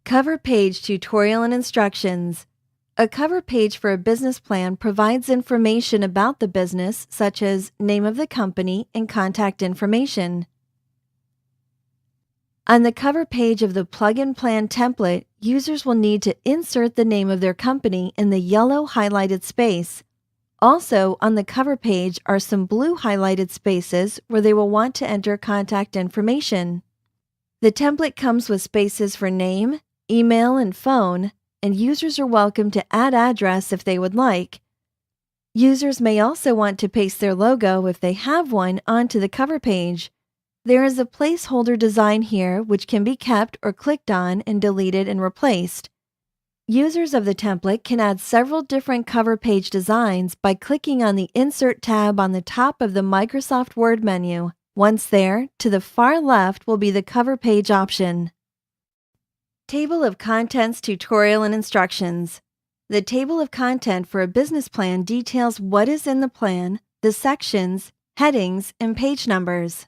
Cover page tutorial and instructions. A cover page for a business plan provides information about the business, such as name of the company and contact information. On the cover page of the Plug-in Plan template, users will need to insert the name of their company in the yellow highlighted space. Also, on the cover page are some blue highlighted spaces where they will want to enter contact information. The template comes with spaces for name, email, and phone, and users are welcome to add address if they would like. Users may also want to paste their logo, if they have one, onto the cover page. There is a placeholder design here which can be kept or clicked on and deleted and replaced. Users of the template can add several different cover page designs by clicking on the Insert tab on the top of the Microsoft Word menu. Once there, to the far left will be the cover page option. Table of Contents Tutorial and Instructions. The table of content for a business plan details what is in the plan, the sections, headings, and page numbers.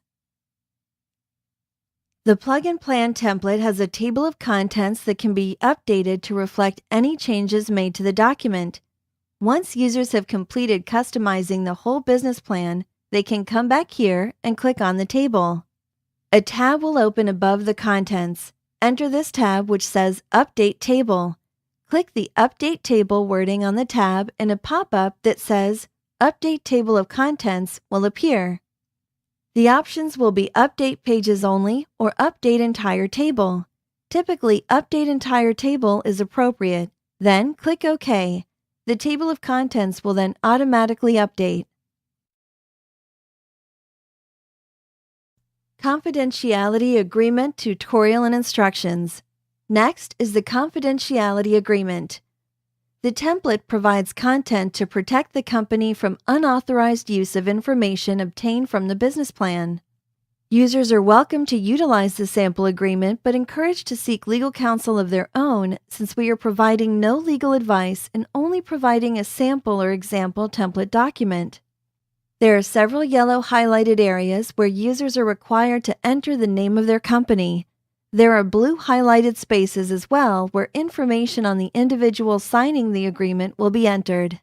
The Plug-in Plan template has a table of contents that can be updated to reflect any changes made to the document. Once users have completed customizing the whole business plan, they can come back here and click on the table. A tab will open above the contents. Enter this tab which says Update Table. Click the Update Table wording on the tab and a pop-up that says Update Table of Contents will appear. The options will be Update Pages Only or Update Entire Table. Typically, Update Entire Table is appropriate. Then click OK. The table of contents will then automatically update. Confidentiality Agreement Tutorial and Instructions. Next is the Confidentiality Agreement. The template provides content to protect the company from unauthorized use of information obtained from the business plan. Users are welcome to utilize the sample agreement but encouraged to seek legal counsel of their own, since we are providing no legal advice and only providing a sample or example template document. There are several yellow highlighted areas where users are required to enter the name of their company. There are blue highlighted spaces as well where information on the individual signing the agreement will be entered.